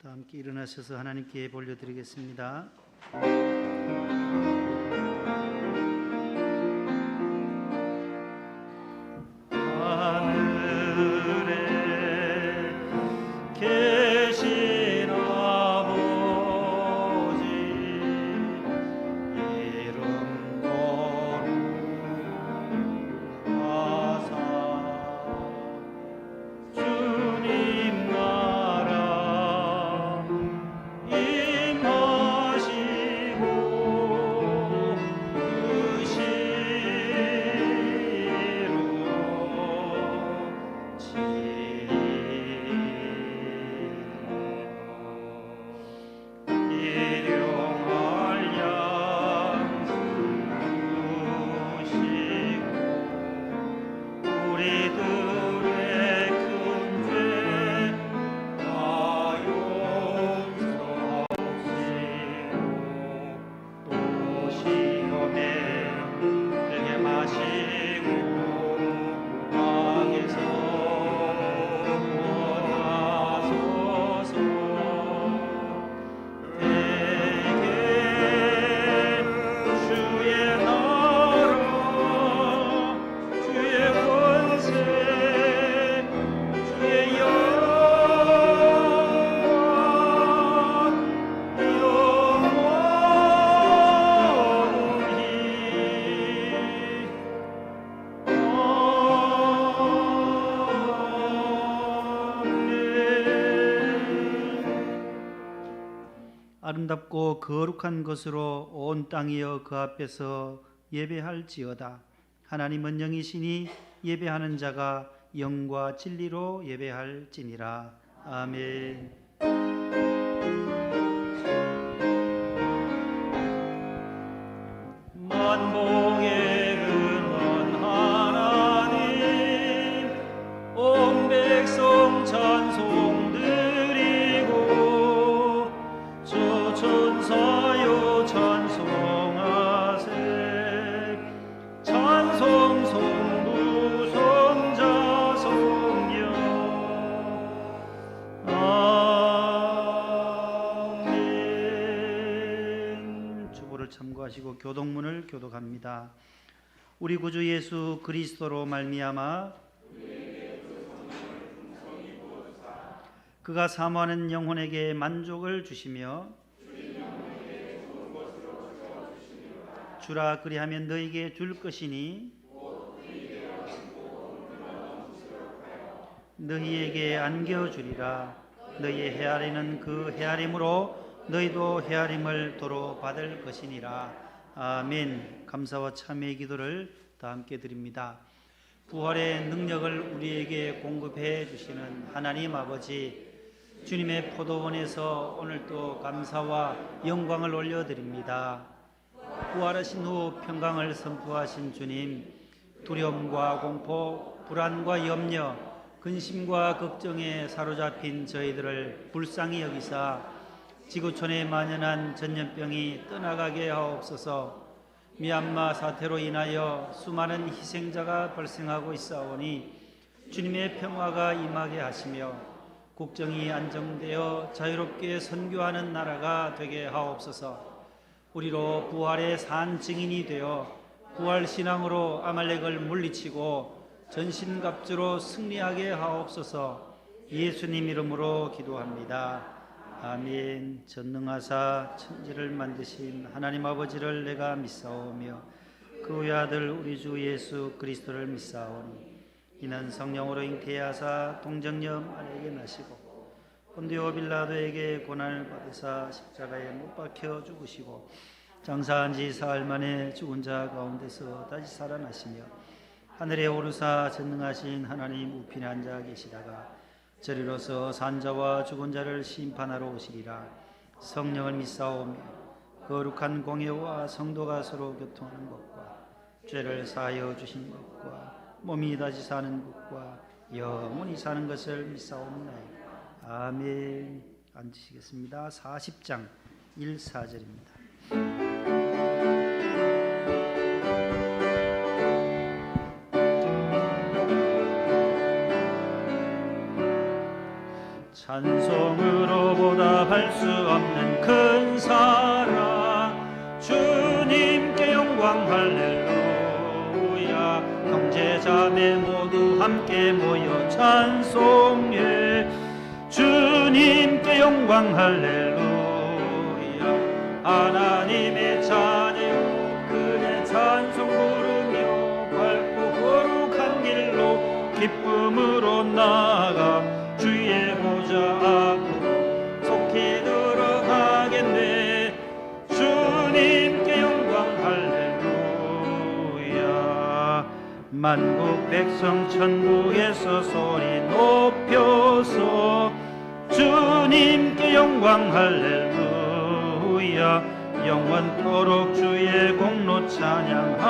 다 함께 일어나셔서 하나님께 예배 올려드리겠습니다. 하늘에 계신 아버지 이름 거룩하사 주님 나라 임하시고 그 시로 일용할 양식 주시고 우리들의 큰 죄 다 용서하시고 또 시험에 들게 마시고 악에서 구원하소서. 대개 주의 나라 주의 권세 주의 영광 아름답고 거룩한 것으로 온 땅이여 그 앞에서 예배할지어다. 하나님은 영이시니 예배하는 자가 영과 진리로 예배할지니라. 아멘. 만복의 근원 하나님 온 백성 찬송 드리고 주 천사여 찬송하세. 찬송 성부 성자 성령 아멘. 주보를 참고하시고 교독문을 교독합니다. 우리 구주 예수 그리스도로 말미암아 그가 사모하는 영혼에게 만족을 주시며 주라 그리하면 너에게 줄 것이니 너희에게 안겨주리라. 너희의 헤아리는 그 헤아림으로 너희도 헤아림을 도로 받을 것이니라. 아멘. 감사와 참회의 기도를 다 함께 드립니다. 부활의 능력을 우리에게 공급해 주시는 하나님 아버지, 주님의 포도원에서 오늘도 감사와 영광을 올려드립니다. 부활하신 후 평강을 선포하신 주님, 두려움과 공포, 불안과 염려, 근심과 걱정에 사로잡힌 저희들을 불쌍히 여기사 지구촌에 만연한 전염병이 떠나가게 하옵소서. 미얀마 사태로 인하여 수많은 희생자가 발생하고 있사오니 주님의 평화가 임하게 하시며 국정이 안정되어 자유롭게 선교하는 나라가 되게 하옵소서. 우리로 부활의 산 증인이 되어 부활 신앙으로 아말렉을 물리치고 전신갑주로 승리하게 하옵소서. 예수님 이름으로 기도합니다. 아멘. 전능하사 천지를 만드신 하나님 아버지를 내가 믿사오며 그 외아들 우리 주 예수 그리스도를 믿사오니 이는 성령으로 잉태하사 동정녀 마리아에게 나시고 본디오 빌라도에게 고난을 받으사 십자가에 못 박혀 죽으시고 장사한 지 사흘 만에 죽은 자 가운데서 다시 살아나시며 하늘에 오르사 전능하신 하나님 우편에 앉아 계시다가 저리로서 산자와 죽은 자를 심판하러 오시리라. 성령을 믿사오며 거룩한 공예와 성도가 서로 교통하는 것과 죄를 사하여 주신 것과 몸이 다시 사는 것과 영원히 사는 것을 믿사옵나이다. 아멘. 앉으시겠습니다. 40장 1-4절입니다. 찬송으로 보답할 수 없는 큰 사랑 주님께 영광 할렐루야. 형제자매 모두 함께 모여 찬송해 주님께 영광 할렐루야. 하나님의 자녀요 그의 찬송 부르며 밝고 거룩한 길로 기쁨으로 나아가 주의 보좌 앞으로 속히 들어가겠네. 주님께 영광 할렐루야. 만국 백성 천국에서 소리 높여서 주님께 영광 할렐루야. 영원토록 주의 공로 찬양하겠네.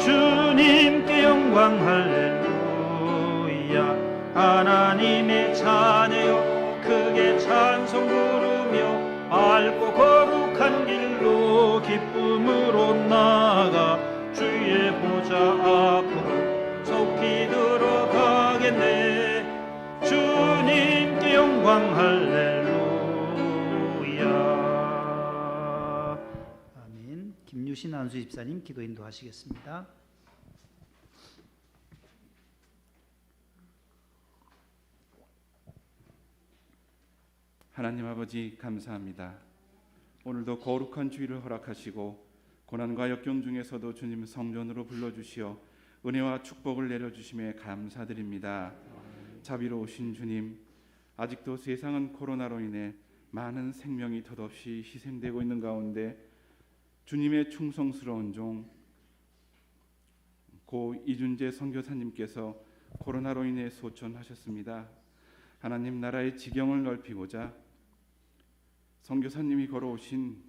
주님께 영광 할렐루야. 하나님의 자녀여 크게 찬송 부르며 밝고 거룩한 길로 기쁨으로 나아가 주의 보좌 앞으로 속히 들어가겠네. 주님께 영광 할렐루야. 아멘. 김유신 안수 집사님 기도 인도하시겠습니다. 하나님 아버지 감사합니다. 오늘도 거룩한 주일을 허락하시고 고난과 역경 중에서도 주님 성전으로 불러주시어 은혜와 축복을 내려주심에 감사드립니다. 자비로우신 주님, 아직도 세상은 코로나로 인해 많은 생명이 덧없이 희생되고 있는 가운데 주님의 충성스러운 종 고 이준재 선교사님께서 코로나로 인해 소천하셨습니다. 하나님 나라의 지경을 넓히고자 선교사님이 걸어오신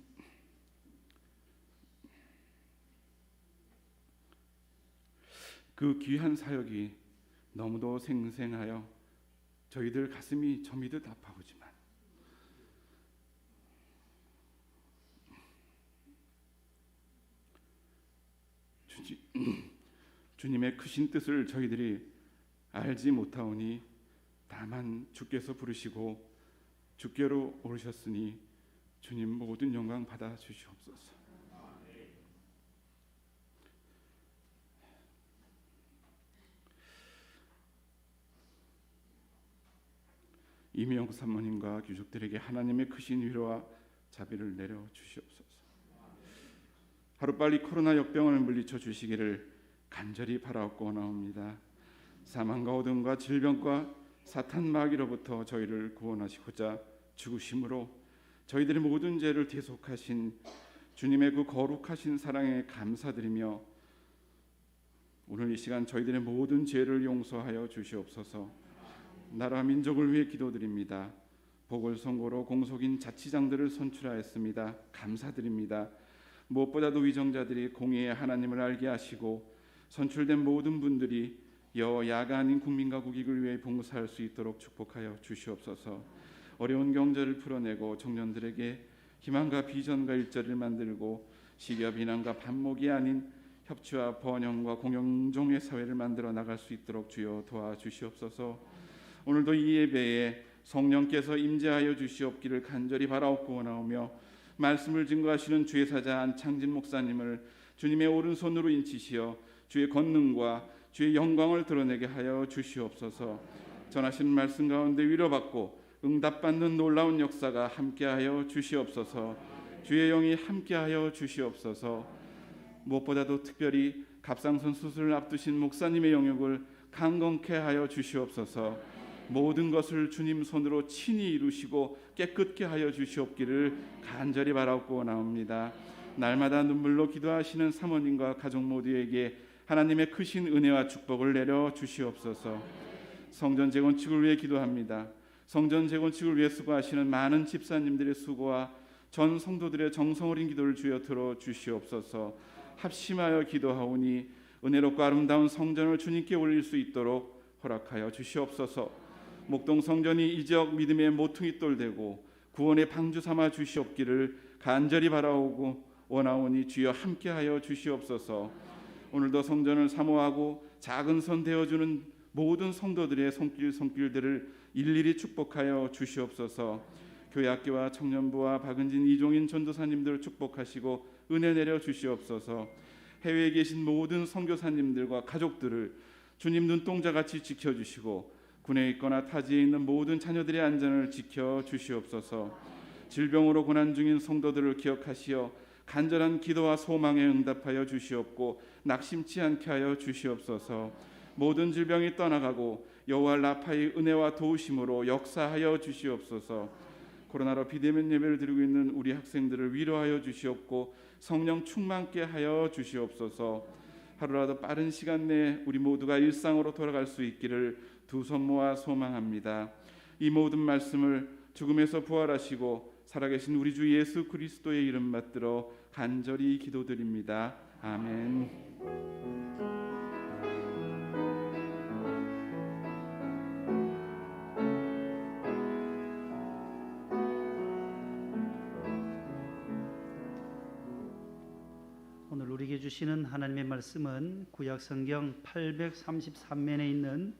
그 귀한 사역이 너무도 생생하여 저희들 가슴이 저미듯 아파오지만 주님의 크신 뜻을 저희들이 알지 못하오니 다만 주께서 부르시고 주께로 오르셨으니 주님 모든 영광 받아 주시옵소서. 이미영 사모님과 귀족들에게 하나님의 크신 위로와 자비를 내려 주시옵소서. 하루빨리 코로나 역병을 물리쳐 주시기를 간절히 바라옵고나옵니다. 사망과 어둠과 질병과 사탄 마귀로부터 저희를 구원하시고자 죽으심으로 저희들의 모든 죄를 대속하신 주님의 그 거룩하신 사랑에 감사드리며 오늘 이 시간 저희들의 모든 죄를 용서하여 주시옵소서. 나라 민족을 위해 기도드립니다. 보궐선거로 공속인 자치장들을 선출하였습니다. 감사드립니다. 무엇보다도 위정자들이 공의의 하나님을 알게 하시고 선출된 모든 분들이 여야가 아닌 국민과 국익을 위해 봉사할 수 있도록 축복하여 주시옵소서. 어려운 경제를 풀어내고 청년들에게 희망과 비전과 일자리를 만들고 시기와 비난과 반목이 아닌 협치와 번영과 공영종의 사회를 만들어 나갈 수 있도록 주여 도와주시옵소서. 오늘도 이 예배에 성령께서 임재하여 주시옵기를 간절히 바라옵고나오며 말씀을 증거하시는 주의 사자 안창진 목사님을 주님의 오른손으로 인치시어 주의 권능과 주의 영광을 드러내게 하여 주시옵소서. 전하신 말씀 가운데 위로받고 응답받는 놀라운 역사가 함께하여 주시옵소서. 주의 영이 함께하여 주시옵소서. 무엇보다도 특별히 갑상선 수술을 앞두신 목사님의 영역을 강건케 하여 주시옵소서. 모든 것을 주님 손으로 친히 이루시고 깨끗게 하여 주시옵기를 간절히 바라옵고나옵니다. 날마다 눈물로 기도하시는 사모님과 가족 모두에게 하나님의 크신 은혜와 축복을 내려 주시옵소서. 성전 재건축을 위해 기도합니다. 성전 재건축을 위해 수고하시는 많은 집사님들의 수고와 전 성도들의 정성 어린 기도를 주여 들어 주시옵소서. 합심하여 기도하오니 은혜롭고 아름다운 성전을 주님께 올릴 수 있도록 허락하여 주시옵소서. 목동 성전이 이 지역 믿음의 모퉁이 돌 되고 구원의 방주 삼아 주시옵기를 간절히 바라오고 원하오니 주여 함께하여 주시옵소서. 오늘도 성전을 사모하고 작은 선 되어주는 모든 성도들의 손길들을 일일이 축복하여 주시옵소서. 교회 학교와 청년부와 박은진 이종인 전도사님들을 축복하시고 은혜 내려 주시옵소서. 해외에 계신 모든 선교사님들과 가족들을 주님 눈동자같이 지켜주시고 군에 있거나 타지에 있는 모든 자녀들의 안전을 지켜주시옵소서. 질병으로 고난 중인 성도들을 기억하시어 간절한 기도와 소망에 응답하여 주시옵고 낙심치 않게 하여 주시옵소서. 모든 질병이 떠나가고 여호와 라파의 은혜와 도우심으로 역사하여 주시옵소서. 코로나로 비대면 예배를 드리고 있는 우리 학생들을 위로하여 주시옵고 성령 충만케 하여 주시옵소서. 하루라도 빠른 시간 내에 우리 모두가 일상으로 돌아갈 수 있기를 두 손 모아 소망합니다. 이 모든 말씀을 죽음에서 부활하시고 살아계신 우리 주 예수 그리스도의 이름 받들어 간절히 기도드립니다. 아멘. 오늘 우리에게 주시는 하나님의 말씀은 구약 성경 833면에 있는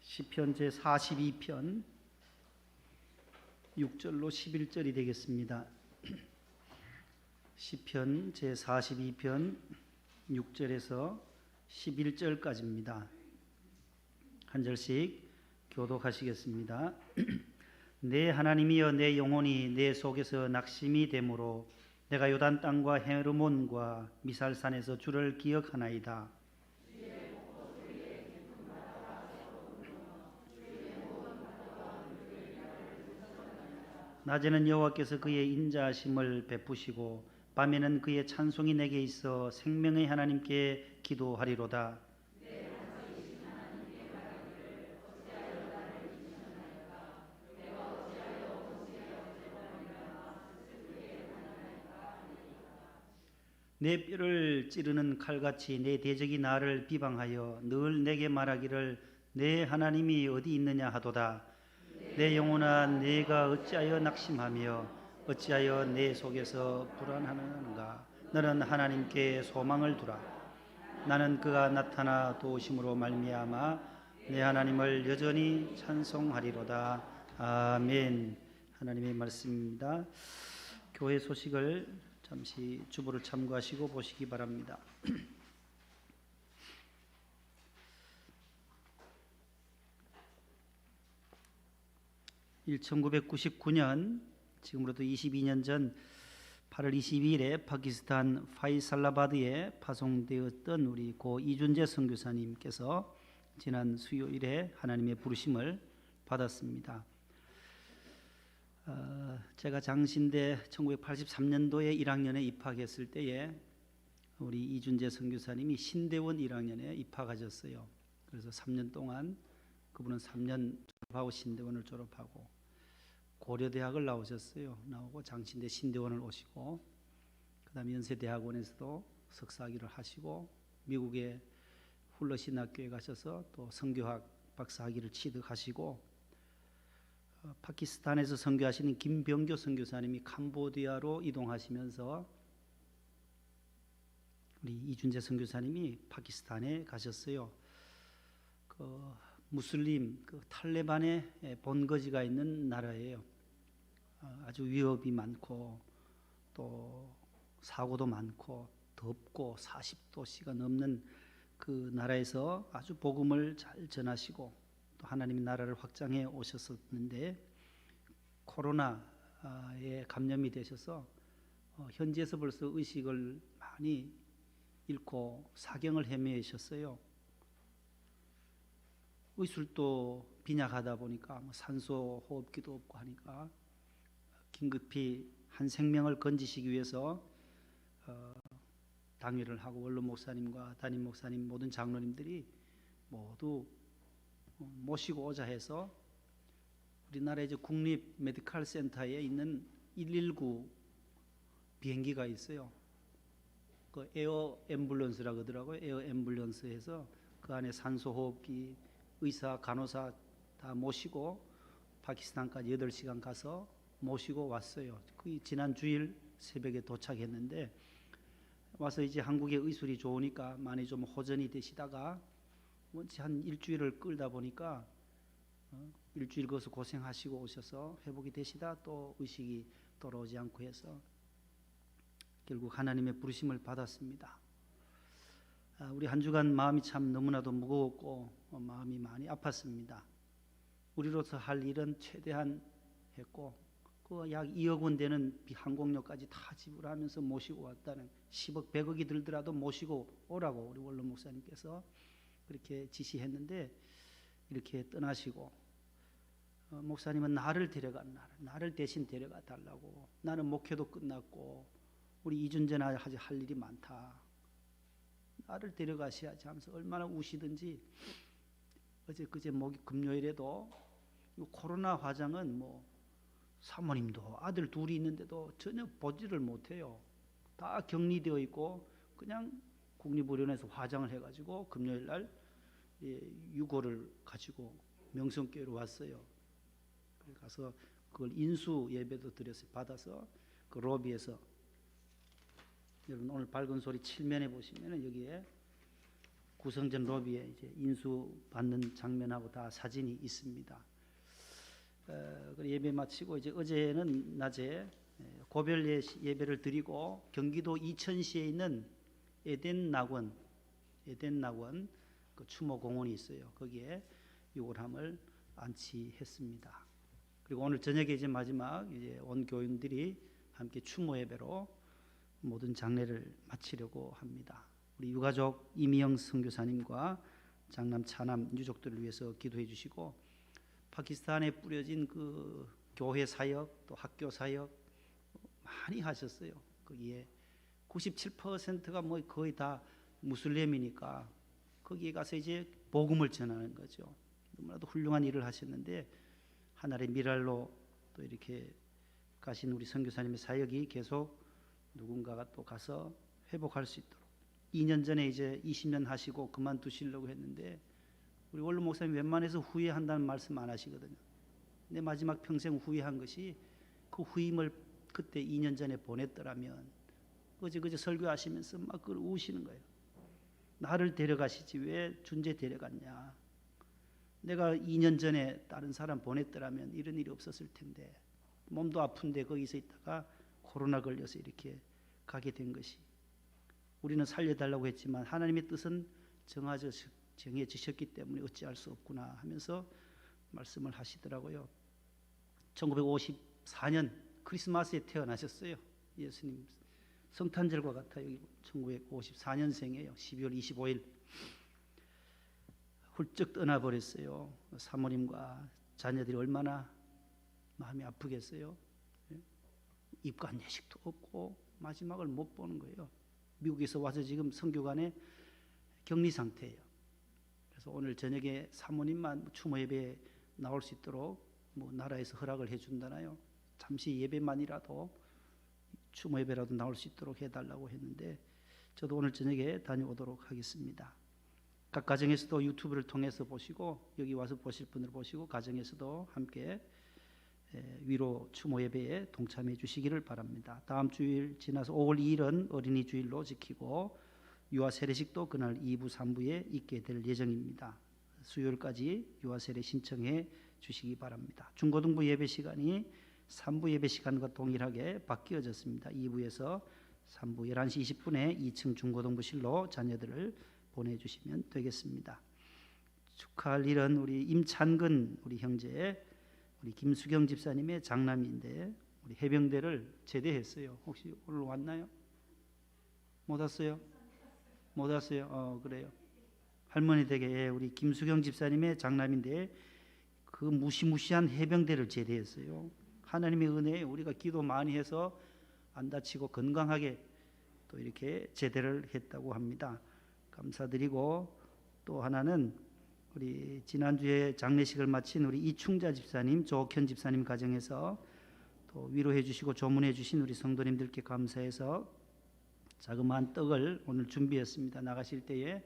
시편 제42편 6절로 11절이 되겠습니다. 시편 제42편 6절에서 11절까지입니다. 한 절씩 교독하시겠습니다. 내 하나님이여, 내 영혼이 내 속에서 낙심이 되므로 내가 요단 땅과 헤르몬과 미살산에서 주를 기억하나이다. 낮에는 여호와께서 그의 인자하심을 베푸시고 밤에는 그의 찬송이 내게 있어 생명의 하나님께 기도하리로다. 내 뼈를 찌르는 칼같이 내 대적이 나를 비방하여 늘 내게 말하기를 내 하나님이 어디 있느냐 하도다. 내 영혼아, 내가 어찌하여 낙심하며 어찌하여 내 속에서 불안하는가. 너는 하나님께 소망을 두라. 나는 그가 나타나 도우심으로 말미암아 내 하나님을 여전히 찬송하리로다. 아멘. 하나님의 말씀입니다. 교회 소식을 잠시 주보를 참고하시고 보시기 바랍니다. 1999년, 지금으로부터 22년 전 8월 22일에 파키스탄 파이살라바드에 파송되었던 우리 고 이준재 선교사님께서 지난 수요일에 하나님의 부르심을 받았습니다. 제가 장신대 1983년도에 1학년에 입학했을 때에 우리 이준재 선교사님이 신대원 1학년에 입학하셨어요. 그래서 3년 동안 그분은 3년 졸업하고 신대원을 졸업하고 고려대학을 나오셨어요. 나오고 장신대 신대원을 오시고 그다음에 연세대학원에서도 석사학위를 하시고 미국의 훌러신학교에 가셔서 또 선교학 박사학위를 취득하시고 파키스탄에서 선교하시는 김병교 선교사님이 캄보디아로 이동하시면서 우리 이준재 선교사님이 파키스탄에 가셨어요. 무슬림 탈레반의 본거지가 있는 나라예요. 아주 위협이 많고 또 사고도 많고 덥고 40도씨가 넘는 그 나라에서 아주 복음을 잘 전하시고 또 하나님의 나라를 확장해 오셨었는데 코로나에 감염이 되셔서 현지에서 벌써 의식을 많이 잃고 사경을 헤매셨어요. 의술도 빈약하다 보니까 산소 호흡기도 없고 하니까 긴급히 한 생명을 건지시기 위해서 당회를 하고 원로 목사님과 담임 목사님 모든 장로님들이 모두 모시고 오자 해서 우리나라 이제 국립 메디컬 센터에 있는 119 비행기가 있어요. 그 에어 앰뷸런스라고 하더라고요. 에어 앰뷸런스에서 그 안에 산소 호흡기 의사, 간호사 다 모시고 파키스탄까지 8시간 가서 모시고 왔어요. 그 지난 주일 새벽에 도착했는데 와서 이제 한국의 의술이 좋으니까 많이 좀 호전이 되시다가 원치 한 일주일을 끌다 보니까 일주일 거기서 고생하시고 오셔서 회복이 되시다 또 의식이 돌아오지 않고 해서 결국 하나님의 부르심을 받았습니다. 우리 한 주간 마음이 참 너무나도 무거웠고 마음이 많이 아팠습니다. 우리로서 할 일은 최대한 했고 그 약 2억 원 되는 항공료까지 다 지불하면서 모시고 왔다는 10억 100억이 들더라도 모시고 오라고 우리 원로 목사님께서 그렇게 지시했는데 이렇게 떠나시고 목사님은 나를 나를 대신 데려가 달라고 나는 목회도 끝났고 우리 이준재나 할 일이 많다 나를 데려가셔야지 하면서 얼마나 우시든지 어제 그제 금요일에도 코로나 화장은 뭐 사모님도 아들 둘이 있는데도 전혀 보지를 못해요. 다 격리되어 있고 그냥 국립의료원에서 화장을 해가지고 금요일 날 유고를 가지고 명성교회로 왔어요. 가서 그걸 인수 예배도 받아서 그 로비에서 여러분 오늘 밝은 소리 칠면에 보시면은 여기에 구성전 로비에 이제 인수 받는 장면하고 다 사진이 있습니다. 예배 마치고 이제 어제는 낮에 고별 예배를 드리고 경기도 이천시에 있는 에덴낙원 그 추모 공원이 있어요. 거기에 유골함을 안치했습니다. 그리고 오늘 저녁에 이제 마지막 이제 온 교인들이 함께 추모 예배로 모든 장례를 마치려고 합니다. 우리 유가족 이미영 선교사님과 장남 차남 유족들을 위해서 기도해 주시고 파키스탄에 뿌려진 그 교회 사역 또 학교 사역 많이 하셨어요. 거기에 97%가 뭐 거의 다 무슬림이니까 거기에 가서 이제 복음을 전하는 거죠. 너무나도 훌륭한 일을 하셨는데 하늘의 미랄로 또 이렇게 가신 우리 선교사님의 사역이 계속 누군가가 또 가서 회복할 수 있도록 2년 전에 이제 20년 하시고 그만두시려고 했는데 우리 원로 목사님 웬만해서 후회한다는 말씀 안 하시거든요. 내 마지막 평생 후회한 것이 그 후임을 그때 2년 전에 보냈더라면 그저 설교하시면서 막 그걸 우시는 거예요. 나를 데려가시지 왜 준재 데려갔냐. 내가 2년 전에 다른 사람 보냈더라면 이런 일이 없었을 텐데 몸도 아픈데 거기서 있다가 코로나 걸려서 이렇게 가게 된 것이 우리는 살려달라고 했지만 하나님의 뜻은 정해지셨기 때문에 어찌할 수 없구나 하면서 말씀을 하시더라고요. 1954년 크리스마스에 태어나셨어요. 예수님 성탄절과 같아요. 1954년생이에요. 12월 25일 훌쩍 떠나버렸어요. 사모님과 자녀들이 얼마나 마음이 아프겠어요. 입관 예식도 없고 마지막을 못 보는 거예요. 미국에서 와서 지금 선교관에 격리 상태예요. 그래서 오늘 저녁에 사모님만 추모 예배에 나올 수 있도록 뭐 나라에서 허락을 해준다나요. 잠시 예배만이라도 추모 예배라도 나올 수 있도록 해달라고 했는데 저도 오늘 저녁에 다녀오도록 하겠습니다. 각 가정에서도 유튜브를 통해서 보시고 여기 와서 보실 분을 보시고 가정에서도 함께 위로 추모 예배에 동참해 주시기를 바랍니다. 다음 주일 지나서 5월 2일은 어린이 주일로 지키고 유아 세례식도 그날 2부 3부에 있게 될 예정입니다. 수요일까지 유아 세례 신청해 주시기 바랍니다. 중고등부 예배 시간이 3부 예배 시간과 동일하게 바뀌어졌습니다. 2부에서 3부 11시 20분에 2층 중고등부실로 자녀들을 보내주시면 되겠습니다. 축하할 일은 우리 임찬근 우리 형제 우리 김수경 집사님의 장남인데 우리 해병대를 제대했어요. 혹시 오늘 왔나요? 못 왔어요? 못 왔어요? 그래요. 할머니 댁에 우리 김수경 집사님의 장남인데 그 무시무시한 해병대를 제대했어요. 하나님의 은혜에 우리가 기도 많이 해서 안 다치고 건강하게 또 이렇게 제대를 했다고 합니다. 감사드리고 또 하나는 우리 지난주에 장례식을 마친 우리 이충자 집사님, 조옥현 집사님 가정에서 또 위로해 주시고 조문해 주신 우리 성도님들께 감사해서 자그마한 떡을 오늘 준비했습니다. 나가실 때에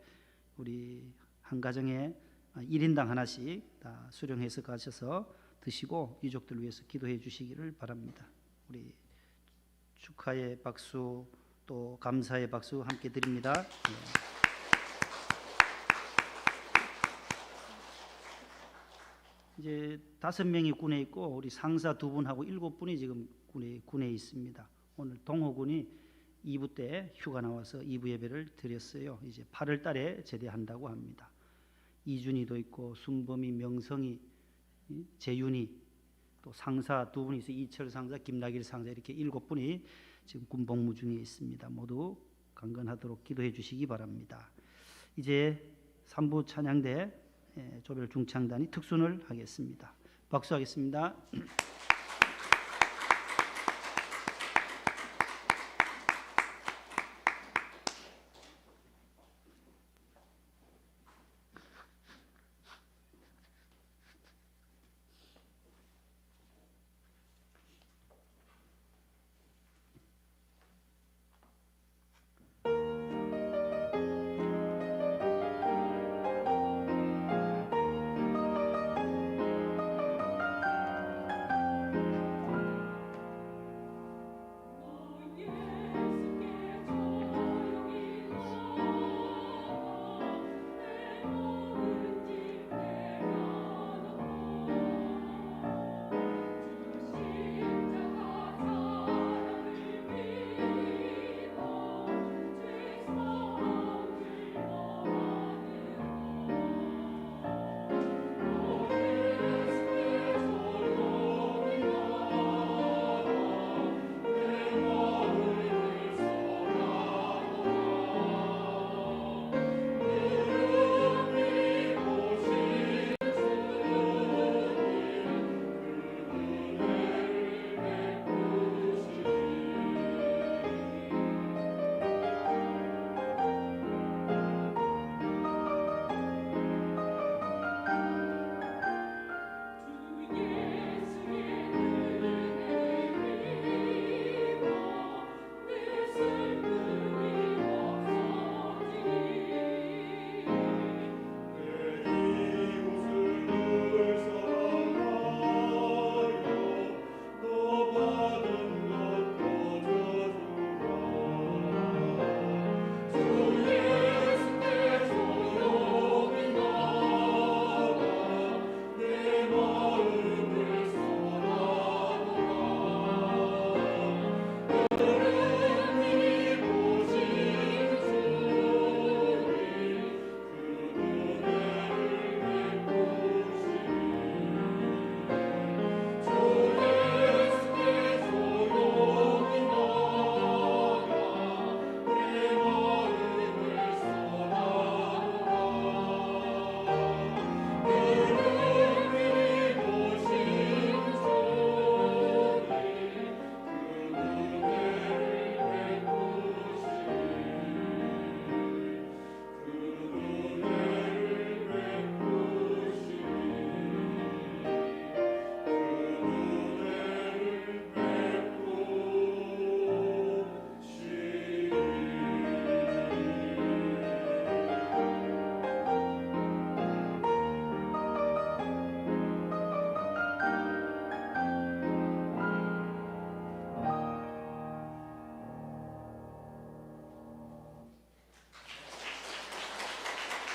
우리 한 가정에 1인당 하나씩 다 수령해서 가셔서 드시고 유족들 위해서 기도해 주시기를 바랍니다. 우리 축하의 박수 또 감사의 박수 함께 드립니다. 이제 5명이 군에 있고 우리 상사 2분하고 7분이 지금 군에 있습니다. 오늘 동호군이 2부 때 휴가 나와서 2부 예배를 드렸어요. 이제 8월 달에 제대한다고 합니다. 이준이도 있고 순범이, 명성이, 재윤이, 또 상사 2분이 있어요. 이철 상사, 김나길 상사 이렇게 7분이 지금 군 복무 중에 있습니다. 모두 강건하도록 기도해 주시기 바랍니다. 이제 3부 찬양대 조별 중창단이 특순을 하겠습니다. 박수하겠습니다.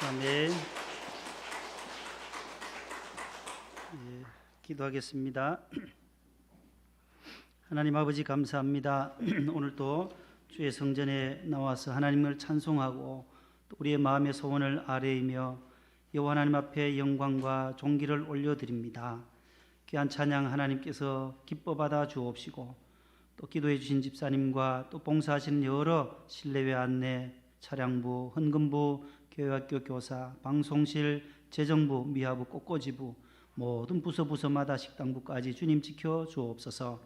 아멘. 기도하겠습니다. 하나님 아버지 감사합니다. 오늘도 주의 성전에 나와서 하나님을 찬송하고 또 우리의 마음의 소원을 아뢰이며 여호와 하나님 앞에 영광과 존귀를 올려드립니다. 귀한 찬양 하나님께서 기뻐 받아 주옵시고 또 기도해 주신 집사님과 또 봉사하시는 여러 실내외 안내, 차량부, 헌금부, 교회학교 교사, 방송실, 재정부, 미화부, 꽃꽂이부 모든 부서마다 식당부까지 주님 지켜 주옵소서.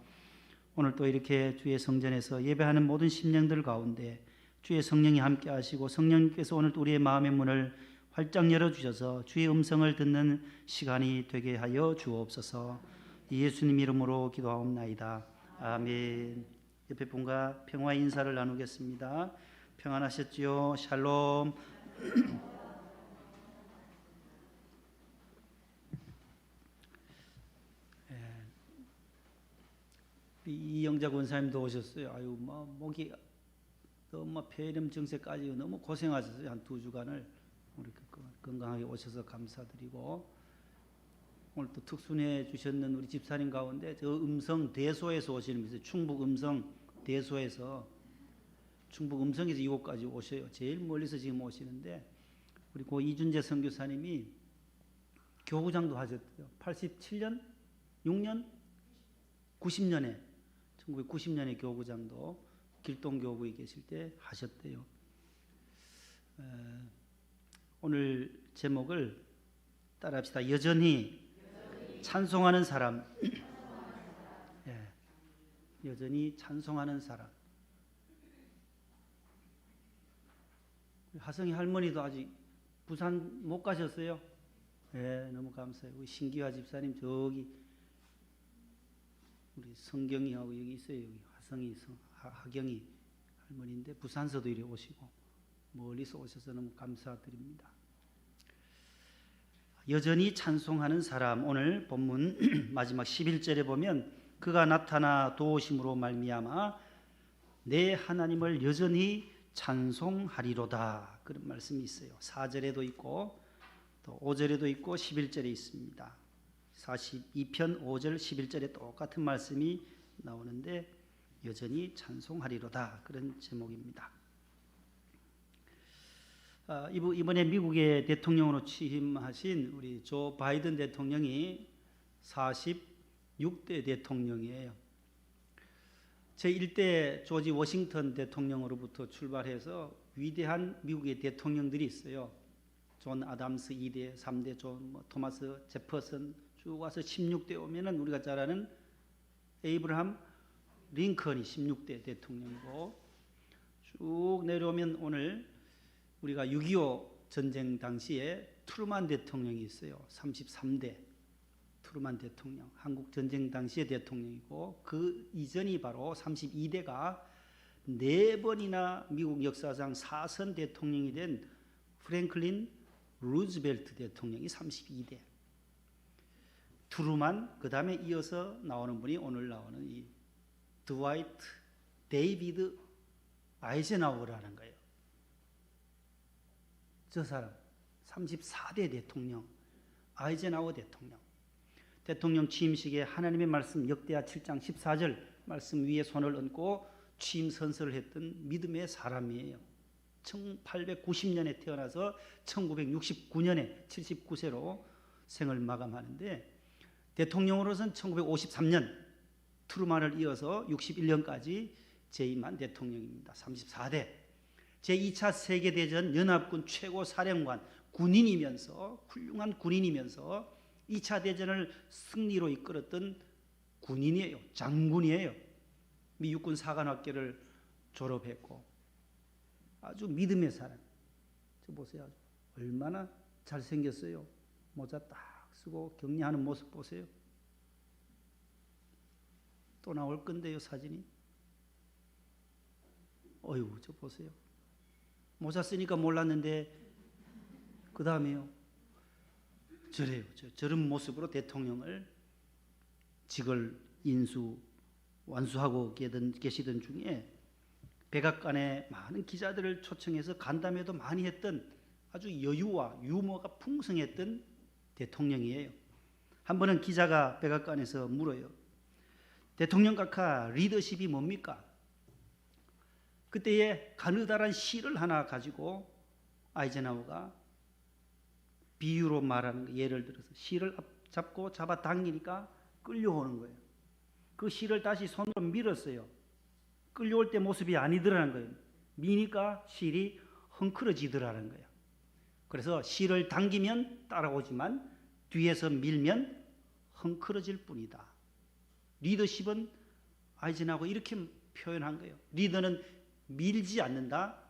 오늘 또 이렇게 주의 성전에서 예배하는 모든 심령들 가운데 주의 성령이 함께 하시고 성령님께서 오늘 우리의 마음의 문을 활짝 열어주셔서 주의 음성을 듣는 시간이 되게 하여 주옵소서. 예수님 이름으로 기도하옵나이다. 아멘. 옆에 분과 평화의 인사를 나누겠습니다. 평안하셨지요? 샬롬. 이영자 권사님도 오셨어요. 아유, 목이 너무 폐렴 증세까지 너무 고생하셨어요. 한 2주간을 우리 건강하게 오셔서 감사드리고 오늘 또 특순해 주셨는 우리 집사님 가운데 저 음성 대소에서 오시는 분이 충북 음성 대소에서 충북 음성에서 이곳까지 오셔요. 제일 멀리서 지금 오시는데 우리 고 이준재 선교사님이 교구장도 하셨대요. 87년, 6년, 90년에 1990년에 교구장도 길동교구에 계실 때 하셨대요. 오늘 제목을 따라합시다. 여전히 찬송하는 사람. 예, 여전히 찬송하는 사람. 하성이 할머니도 아직 부산 못 가셨어요? 예, 너무 감사해요. 우리 신기화 집사님 저기 우리 성경이하고 여기 있어요. 여기 하성이 하경이 할머니인데 부산서도 이리 오시고 멀리서 오셔서 너무 감사드립니다. 여전히 찬송하는 사람. 오늘 본문 마지막 11절에 보면 그가 나타나 도우심으로 말미암아 내 하나님을 여전히 찬송하리로다 그런 말씀이 있어요. 4절에도 있고 또 5절에도 있고 11절에 있습니다. 42편 5절 11절에 똑같은 말씀이 나오는데 여전히 찬송하리로다 그런 제목입니다. 이번에 미국의 대통령으로 취임하신 우리 조 바이든 대통령이 46대 대통령이에요. 제1대 조지 워싱턴 대통령으로부터 출발해서 위대한 미국의 대통령들이 있어요. 존 아담스 2대, 3대 존 토마스 제퍼슨 쭉 와서 16대 오면은 우리가 잘 아는 에이브라함 링컨이 16대 대통령이고 쭉 내려오면 오늘 우리가 6.25 전쟁 당시에 트루만 대통령이 있어요. 33대 트루만 대통령, 한국 전쟁 당시의 대통령이고 그 이전이 바로 32대가 4번이나 미국 역사상 4선 대통령이 된 프랭클린 루즈벨트 대통령이 32대. 트루만 그 다음에 이어서 나오는 분이 오늘 나오는 이 드와이트 데이비드 아이젠하워라는 거예요. 저 사람 34대 대통령 아이젠하워 대통령. 대통령 취임식에 하나님의 말씀 역대하 7장 14절 말씀 위에 손을 얹고 취임 선서를 했던 믿음의 사람이에요. 1890년에 태어나서 1969년에 79세로 생을 마감하는데 대통령으로서는 1953년 트루만을 이어서 61년까지 재임한 대통령입니다. 34대. 제2차 세계대전 연합군 최고 사령관 군인이면서 훌륭한 군인이면서 2차 대전을 승리로 이끌었던 군인이에요. 장군이에요. 미 육군 사관학교를 졸업했고 아주 믿음의 사람. 저 보세요. 얼마나 잘생겼어요. 모자 딱 쓰고 격려하는 모습 보세요. 또 나올 건데요, 사진이. 어휴, 저 보세요. 모자 쓰니까 몰랐는데 그 다음에요. 저래요. 저런 모습으로 대통령을 직을 완수하고 계시던 중에 백악관에 많은 기자들을 초청해서 간담회도 많이 했던 아주 여유와 유머가 풍성했던 대통령이에요. 한 번은 기자가 백악관에서 물어요. 대통령 각하 리더십이 뭡니까? 그때에 가느다란 시를 하나 가지고 아이젠하워가 비유로 말하는 거, 예를 들어서 시를 잡고 잡아당기니까 끌려오는 거예요. 그 시를 다시 손으로 밀었어요. 끌려올 때 모습이 아니더라는 거예요. 미니까 실이 헝클어지더라는 거예요. 그래서 실을 당기면 따라오지만 뒤에서 밀면 헝클어질 뿐이다. 리더십은 아이젠하워 이렇게 표현한 거예요. 리더는 밀지 않는다.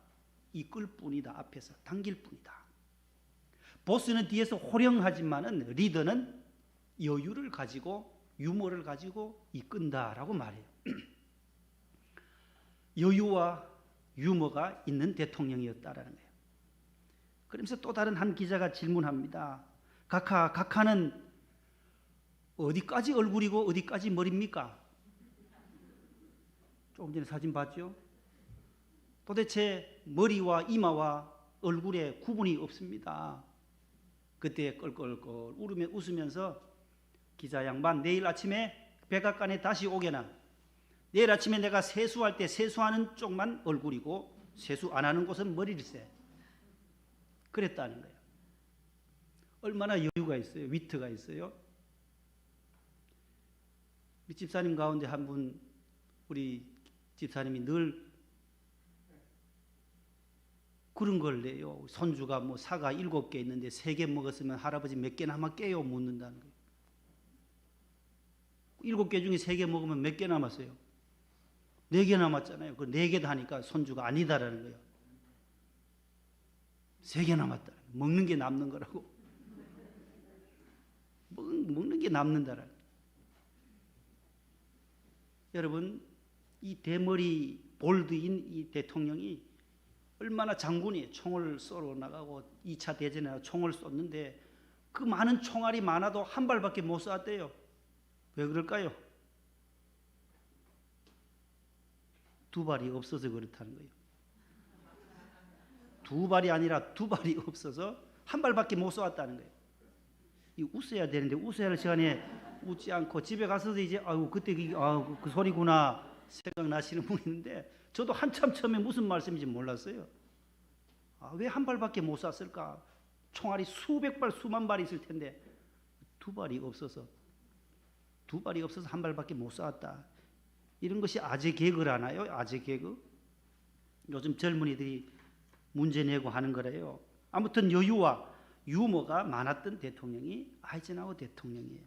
이끌 뿐이다. 앞에서 당길 뿐이다. 보스는 뒤에서 호령하지만은 리더는 여유를 가지고 유머를 가지고 이끈다라고 말해요. 여유와 유머가 있는 대통령이었다라는 거예요. 그러면서 또 다른 한 기자가 질문합니다. 각하는 어디까지 얼굴이고 어디까지 머리입니까? 조금 전에 사진 봤죠? 도대체 머리와 이마와 얼굴에 구분이 없습니다. 그때 껄껄껄 웃으면서 기자 양반, 내일 아침에 백악관에 다시 오게나. 내일 아침에 내가 세수할 때 세수하는 쪽만 얼굴이고 세수 안 하는 곳은 머리일세. 그랬다는 거예요. 얼마나 여유가 있어요. 위트가 있어요. 우리 집사님 가운데 한 분, 우리 집사님이 늘 그런 걸 내요. 손주가 뭐 사과 7개 있는데 3개 먹었으면 할아버지 몇 개 남았게요? 묻는다는 거예요. 7개 중에 3개 먹으면 몇 개 남았어요? 4개 남았잖아요. 그 4개 하니까 손주가 아니다라는 거예요. 3개 남았다. 먹는 게 남는 거라고. 먹는 게 남는다라는 거예요. 여러분, 이 대머리 볼드인 이 대통령이 얼마나 장군이 총을 쏘러 나가고 2차 대전에 총을 쏘는데 그 많은 총알이 많아도 한 발밖에 못 쐈대요. 왜 그럴까요? 2발이 없어서 그렇다는 거예요. 2발이 아니라 2발이 없어서 한 발밖에 못 쏘았다는 거예요. 이 웃어야 되는데 웃어야 할 시간에 웃지 않고 집에 가서도 이제 아유 그때 그 소리구나 생각나시는 분이 있는데 저도 한참 처음에 무슨 말씀인지 몰랐어요. 왜 한 발밖에 못 쐈을까? 총알이 수백 발 수만 발이 있을 텐데 2발이 없어서 한 발밖에 못 쐈다. 이런 것이 아재 개그라나요? 아재 개그? 요즘 젊은이들이 문제 내고 하는 거래요. 아무튼 여유와 유머가 많았던 대통령이 아이젠하워 대통령이에요.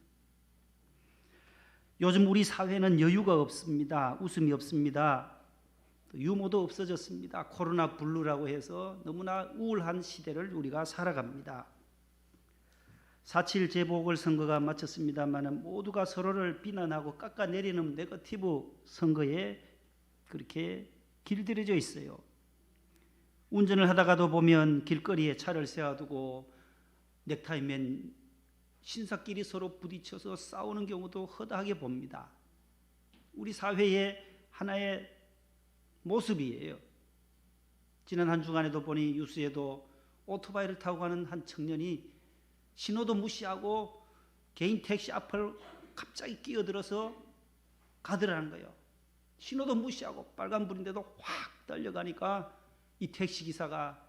요즘 우리 사회는 여유가 없습니다. 웃음이 없습니다. 유머도 없어졌습니다. 코로나 블루라고 해서 너무나 우울한 시대를 우리가 살아갑니다. 4.7 재보궐선거가 마쳤습니다만 모두가 서로를 비난하고 깎아내리는 네거티브 선거에 그렇게 길들여져 있어요. 운전을 하다가도 보면 길거리에 차를 세워두고 넥타이 맨 신사끼리 서로 부딪혀서 싸우는 경우도 허다하게 봅니다. 우리 사회의 하나의 모습이에요. 지난 한 주간에도 보니 뉴스에도 오토바이를 타고 가는 한 청년이 신호도 무시하고 개인 택시 앞을 갑자기 끼어들어서 가더라는 거예요. 신호도 무시하고 빨간불인데도 확 달려가니까 이 택시기사가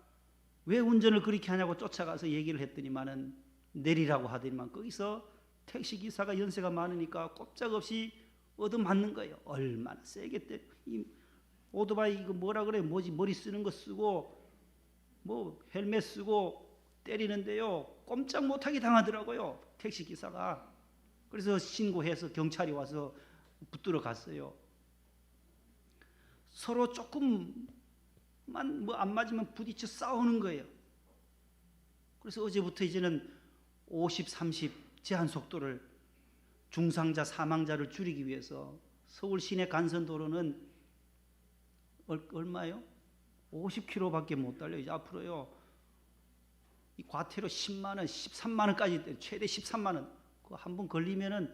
왜 운전을 그렇게 하냐고 쫓아가서 얘기를 했더니만은 내리라고 하더니만 거기서 택시기사가 연세가 많으니까 꼼짝없이 얻어맞는 거예요. 얼마나 세게 이 오토바이 이거 뭐라 그래? 뭐지? 머리 쓰는 거 쓰고 뭐 헬멧 쓰고 때리는데요. 꼼짝 못하게 당하더라고요. 택시기사가. 그래서 신고해서 경찰이 와서 붙들어 갔어요. 서로 조금만 뭐 안 맞으면 부딪혀 싸우는 거예요. 그래서 어제부터 이제는 50, 30 제한 속도를 중상자, 사망자를 줄이기 위해서 서울 시내 간선도로는 얼마요? 50km밖에 못 달려요. 이제 앞으로요. 이 과태료 10만 원, 13만 원까지 최대 13만 원. 그 한 번 걸리면은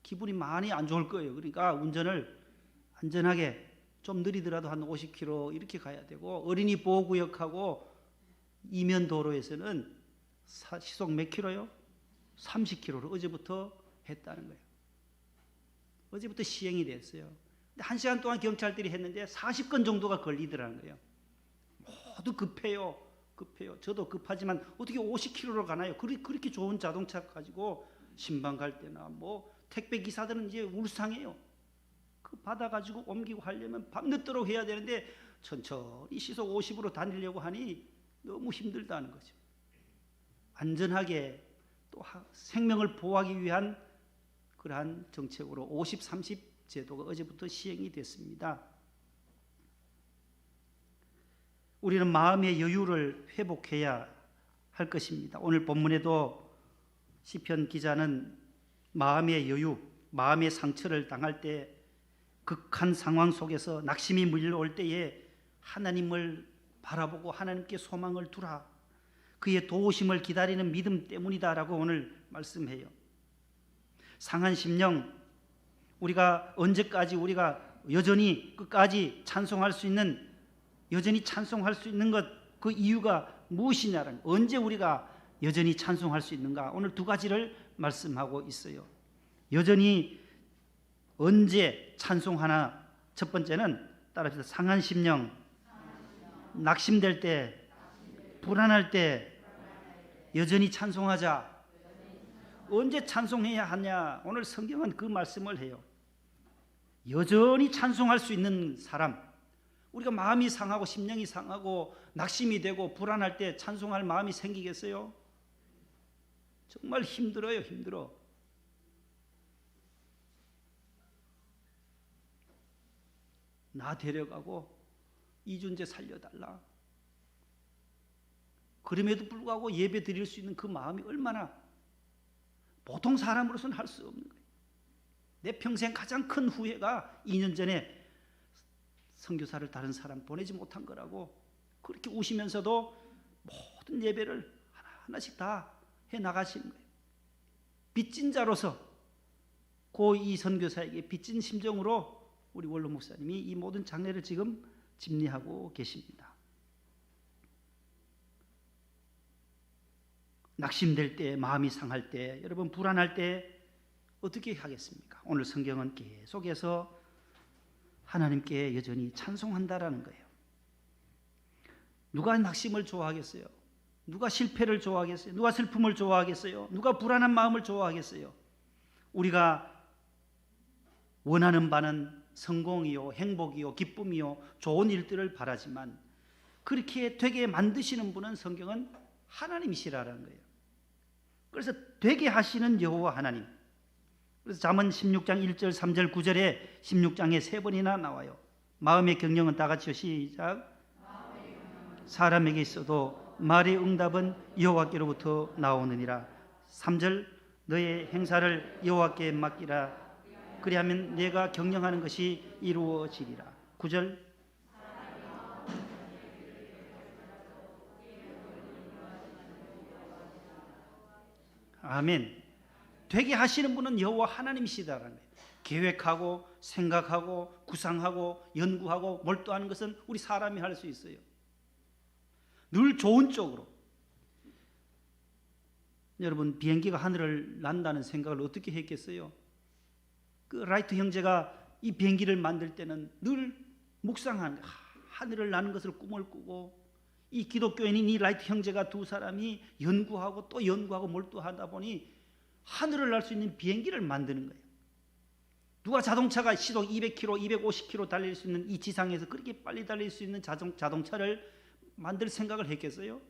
기분이 많이 안 좋을 거예요. 그러니까 운전을 안전하게 좀 느리더라도 한 50km 이렇게 가야 되고 어린이 보호구역하고 이면 도로에서는 시속 몇 킬로요? 30km로 어제부터 했다는 거예요. 어제부터 시행이 됐어요. 1시간 동안 경찰들이 했는데 40건 정도가 걸리더라는 거예요. 모두 급해요. 저도 급하지만 어떻게 50km로 가나요? 그렇게 좋은 자동차 가지고 신방 갈 때나 뭐 택배 기사들은 이제 울상해요. 그 받아가지고 옮기고 하려면 밤늦도록 해야 되는데 천천히 시속 50으로 다니려고 하니 너무 힘들다는 거죠. 안전하게 또 생명을 보호하기 위한 그러한 정책으로 50, 30 제도가 어제부터 시행이 됐습니다. 우리는 마음의 여유를 회복해야 할 것입니다. 오늘 본문에도 시편 기자는 마음의 여유, 마음의 상처를 당할 때 극한 상황 속에서 낙심이 밀려올 때에 하나님을 바라보고 하나님께 소망을 두라. 그의 도우심을 기다리는 믿음 때문이다라고 오늘 말씀해요. 상한 심령, 우리가 언제까지 우리가 여전히 끝까지 찬송할 수 있는 것, 그 이유가 무엇이냐는, 언제 우리가 여전히 찬송할 수 있는가? 오늘 두 가지를 말씀하고 있어요. 여전히 언제 찬송하나? 첫 번째는 따라합시다. 상한 심령, 낙심될 때, 불안할 때 여전히 찬송하자. 언제 찬송해야 하냐? 오늘 성경은 그 말씀을 해요. 여전히 찬송할 수 있는 사람, 우리가 마음이 상하고 심령이 상하고 낙심이 되고 불안할 때 찬송할 마음이 생기겠어요? 정말 힘들어요. 힘들어. 나 데려가고 이준재 살려달라. 그럼에도 불구하고 예배 드릴 수 있는 그 마음이 얼마나 보통 사람으로서는 할 수 없는 거예요. 내 평생 가장 큰 후회가 2년 전에 선교사를 다른 사람 보내지 못한 거라고. 그렇게 우시면서도 모든 예배를 하나하나씩 다 해나가시는 거예요. 빚진 자로서 고 이 선교사에게 빚진 심정으로 우리 원로 목사님이 이 모든 장례를 지금 집례하고 계십니다. 낙심될 때, 마음이 상할 때, 여러분 불안할 때 어떻게 하겠습니까? 오늘 성경은 계속해서 하나님께 여전히 찬송한다라는 거예요. 누가 낙심을 좋아하겠어요? 누가 실패를 좋아하겠어요? 누가 슬픔을 좋아하겠어요? 누가 불안한 마음을 좋아하겠어요? 우리가 원하는 바는 성공이요, 행복이요, 기쁨이요, 좋은 일들을 바라지만 그렇게 되게 만드시는 분은 성경은 하나님이시라는 거예요. 그래서 되게 하시는 여호와 하나님. 그래서 잠언 16장 1절, 3절, 9절에 16장에 3번이나 나와요. 마음의 경영은 다 같이요. 시작. 사람에게 있어도 말의 응답은 여호와께로부터 나오느니라. 3절, 너의 행사를 여호와께 맡기라. 그리하면 내가 경영하는 것이 이루어지리라. 9절, 아멘. 되게 하시는 분은 여호와 하나님이시다라는 거예요. 계획하고 생각하고 구상하고 연구하고 몰두하는 것은 우리 사람이 할 수 있어요. 늘 좋은 쪽으로. 여러분 비행기가 하늘을 난다는 생각을 어떻게 했겠어요? 그 라이트 형제가 이 비행기를 만들 때는 늘 묵상한 하늘을 나는 것을 꿈을 꾸고, 이 기독교인인 이 라이트 형제가 두 사람이 연구하고 또 연구하고 몰두하다 보니 하늘을 날 수 있는 비행기를 만드는 거예요. 누가 자동차가 시속 200km, 250km 달릴 수 있는 이 지상에서 그렇게 빨리 달릴 수 있는 자동차를 만들 생각을 했겠어요?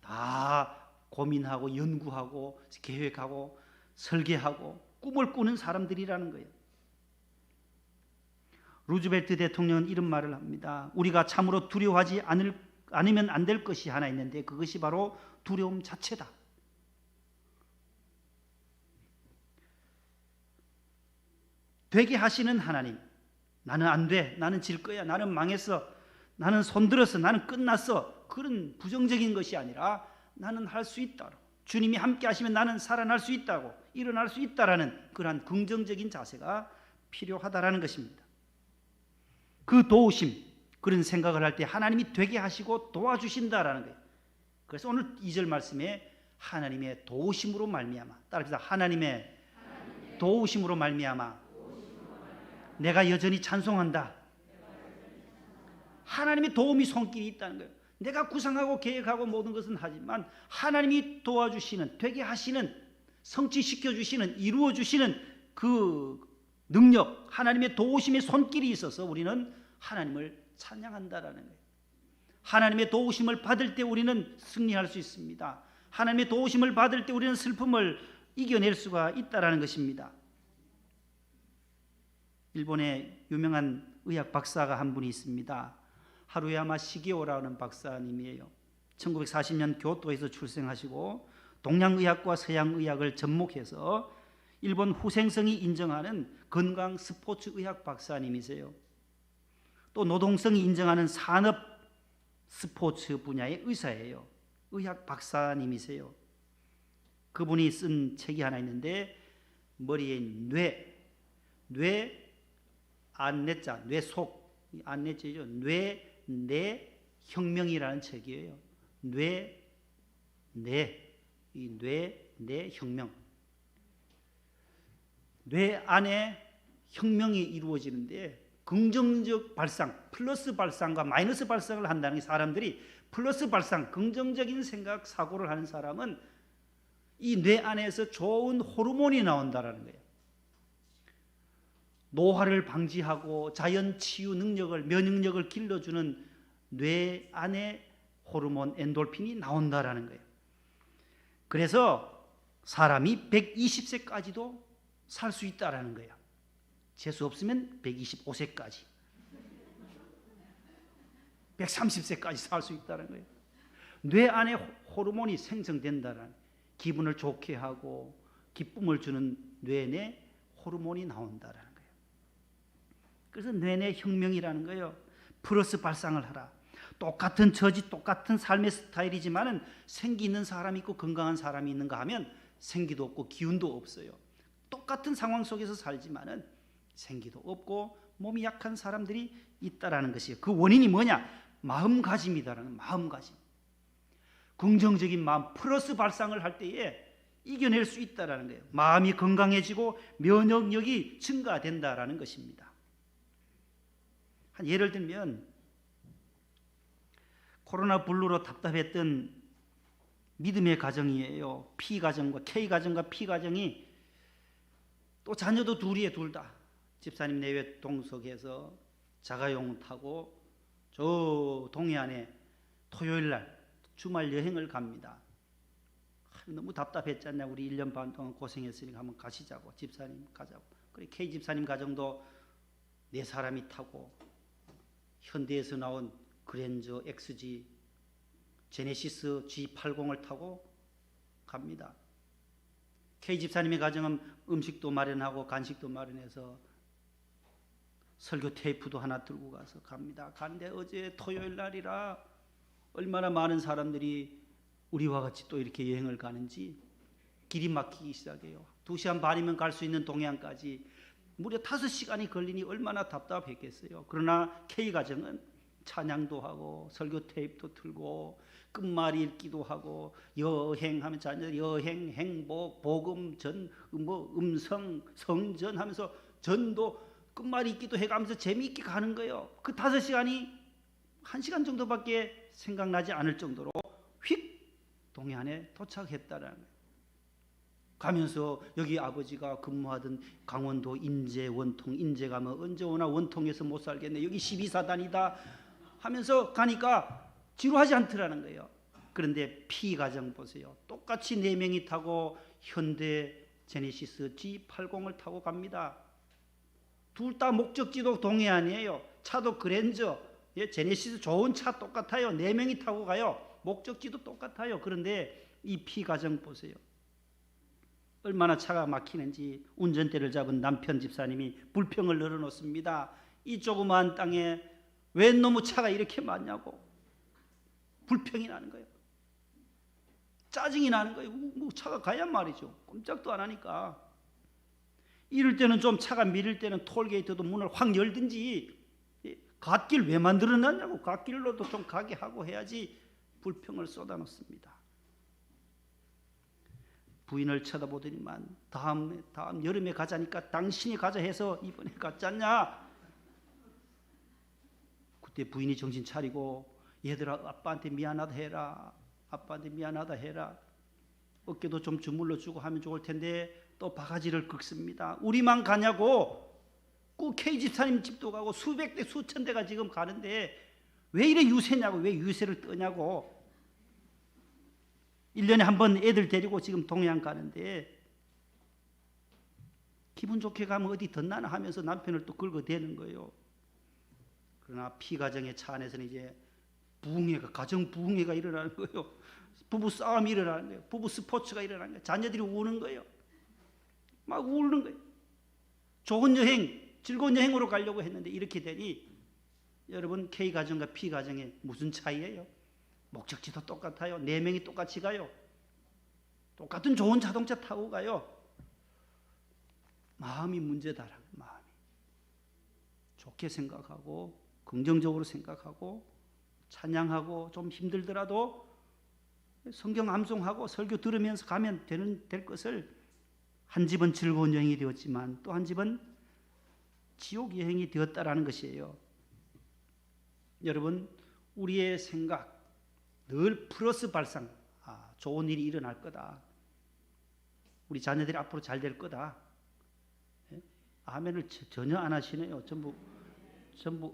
다 고민하고 연구하고 계획하고 설계하고 꿈을 꾸는 사람들이라는 거예요. 루즈벨트 대통령은 이런 말을 합니다. 우리가 참으로 두려워하지 않으면 안 될 것이 하나 있는데 그것이 바로 두려움 자체다. 되게 하시는 하나님. 나는 안 돼. 나는 질 거야. 나는 망했어. 나는 손들었어. 나는 끝났어. 그런 부정적인 것이 아니라 나는 할 수 있다. 주님이 함께 하시면 나는 살아날 수 있다고, 일어날 수 있다라는 그러한 긍정적인 자세가 필요하다라는 것입니다. 그 도우심, 그런 생각을 할 때 하나님이 되게 하시고 도와주신다라는 거예요. 그래서 오늘 2절 말씀에 하나님의 도우심으로 말미암아, 따라합시다. 하나님의 도우심으로 말미암아 내가 여전히 찬송한다. 하나님의 도움이 손길이 있다는 거예요. 내가 구상하고 계획하고 모든 것은 하지만 하나님이 도와주시는, 되게 하시는, 성취시켜 주시는, 이루어 주시는 그 능력, 하나님의 도우심의 손길이 있어서 우리는 하나님을 찬양한다라는 거예요. 하나님의 도우심을 받을 때 우리는 승리할 수 있습니다. 하나님의 도우심을 받을 때 우리는 슬픔을 이겨낼 수가 있다라는 것입니다. 일본의 유명한 의학 박사가 한 분이 있습니다. 하루야마 시게오라는 박사님이에요. 1940년 교토에서 출생하시고 동양의학과 서양의학을 접목해서 일본 후생성이 인정하는 건강 스포츠 의학 박사님이세요. 또 노동성이 인정하는 산업 스포츠 분야의 의사예요. 의학 박사님이세요. 그분이 쓴 책이 하나 있는데 머리에 뇌 안내자, 뇌속, 안내자죠. 내 혁명이라는 책이에요. 내 혁명. 뇌 안에 혁명이 이루어지는데 긍정적 발상, 플러스 발상과 마이너스 발상을 한다는 게 사람들이 플러스 발상, 긍정적인 생각, 사고를 하는 사람은 이 뇌 안에서 좋은 호르몬이 나온다라는 거예요. 노화를 방지하고 자연 치유 능력을, 면역력을 길러주는 뇌 안에 호르몬 엔돌핀이 나온다라는 거예요. 그래서 사람이 120세까지도 살 수 있다라는 거예요. 재수 없으면 125세까지, 130세까지 살 수 있다는 거예요. 뇌 안에 호르몬이 생성된다는, 기분을 좋게 하고 기쁨을 주는 뇌내 호르몬이 나온다라는 거예요. 그래서 뇌내 혁명이라는 거예요. 플러스 발상을 하라. 똑같은 처지, 똑같은 삶의 스타일이지만은 생기 있는 사람이 있고 건강한 사람이 있는가 하면 생기도 없고 기운도 없어요. 똑같은 상황 속에서 살지만은 생기도 없고 몸이 약한 사람들이 있다라는 것이에요. 그 원인이 뭐냐? 마음가짐이다라는, 마음가짐. 긍정적인 마음, 플러스 발상을 할 때에 이겨낼 수 있다라는 거예요. 마음이 건강해지고 면역력이 증가된다라는 것입니다. 한 예를 들면 코로나 블루로 답답했던 믿음의 가정이에요. P 가정과 K 가정과 P 가정이 또 자녀도 둘이에요. 둘 다 집사님 내외 동석에서 자가용 타고 저 동해안에 토요일 날 주말 여행을 갑니다. 너무 답답했잖냐. 우리 1년 반 동안 고생했으니까 한번 가시자고. 집사님 가자고. 그래 K 집사님 가정도 4사람이 타고 현대에서 나온 그랜저 XG 제네시스 G80을 타고 갑니다. K 집사님의 가정은 음식도 마련하고 간식도 마련해서 설교 테이프도 하나 들고 가서 갑니다. 가는데 어제 토요일 날이라 얼마나 많은 사람들이 우리와 같이 또 이렇게 여행을 가는지 길이 막히기 시작해요. 2시간 반이면 갈 수 있는 동해안까지 무려 5시간이 걸리니 얼마나 답답했겠어요. 그러나 K 가정은 찬양도 하고 설교 테이프도 틀고 끝말이 읽기도 하고 여행하면 자녀 여행, 행복, 복음, 전, 음성, 성전 하면서 전도 끝말이 읽기도 해가면서 재미있게 가는 거예요. 그 5시간이 1시간 정도밖에 생각나지 않을 정도로 휙 동해안에 도착했다라는 거예요. 가면서 여기 아버지가 근무하던 강원도 인제 원통, 인제 가면 언제 오나 원통에서 못 살겠네. 여기 12사단이다 하면서 가니까 지루하지 않더라는 거예요. 그런데 P 가정 보세요. 똑같이 4명이 타고 현대 제네시스 G80을 타고 갑니다. 둘 다 목적지도 동해안이에요. 차도 그랜저, 제네시스 좋은 차 똑같아요. 4명이 타고 가요. 목적지도 똑같아요. 그런데 이 P 가정 보세요. 얼마나 차가 막히는지 운전대를 잡은 남편 집사님이 불평을 늘어놓습니다. 이 조그마한 땅에 왜 너무 차가 이렇게 많냐고 불평이 나는 거예요. 짜증이 나는 거예요. 뭐 차가 가야 말이죠. 꼼짝도 안 하니까. 이럴 때는 좀 차가 밀릴 때는 톨게이트도 문을 확 열든지 갓길 왜 만들어놨냐고 갓길로도 좀 가게 하고 해야지 불평을 쏟아놓습니다. 부인을 쳐다보더니만 다음 여름에 가자니까 당신이 가자 해서 이번에 갔잖냐. 그때 부인이 정신 차리고 얘들아 아빠한테 미안하다 해라. 아빠한테 미안하다 해라. 어깨도 좀 주물러 주고 하면 좋을 텐데 또 바가지를 긁습니다. 우리만 가냐고. 그 K 집사님 집도 가고 수백 대 수천 대가 지금 가는데 왜 이래 유세냐고. 왜 유세를 떠냐고. 1년에 한 번 애들 데리고 지금 동해안 가는데 기분 좋게 가면 어디 덧나나 하면서 남편을 또 긁어대는 거예요. 그러나 피가정의 차 안에서는 이제 부흥회가, 가정 부흥회가 일어나는 거예요. 부부 싸움이 일어나는 거예요. 부부 스포츠가 일어나는 거예요. 자녀들이 우는 거예요. 막 우는 거예요. 좋은 여행, 즐거운 여행으로 가려고 했는데 이렇게 되니 여러분 K가정과 P가정의 무슨 차이예요? 목적지도 똑같아요. 4명이 똑같이 가요. 똑같은 좋은 자동차 타고 가요. 마음이 문제다라는 마음이. 좋게 생각하고 긍정적으로 생각하고 찬양하고 좀 힘들더라도 성경 암송하고 설교 들으면서 가면 될 것을 한 집은 즐거운 여행이 되었지만 또 한 집은 지옥 여행이 되었다라는 것이에요. 여러분, 우리의 생각 늘 플러스 발상, 좋은 일이 일어날 거다, 우리 자녀들이 앞으로 잘 될 거다. 아멘을 전혀 안 하시네요. 전부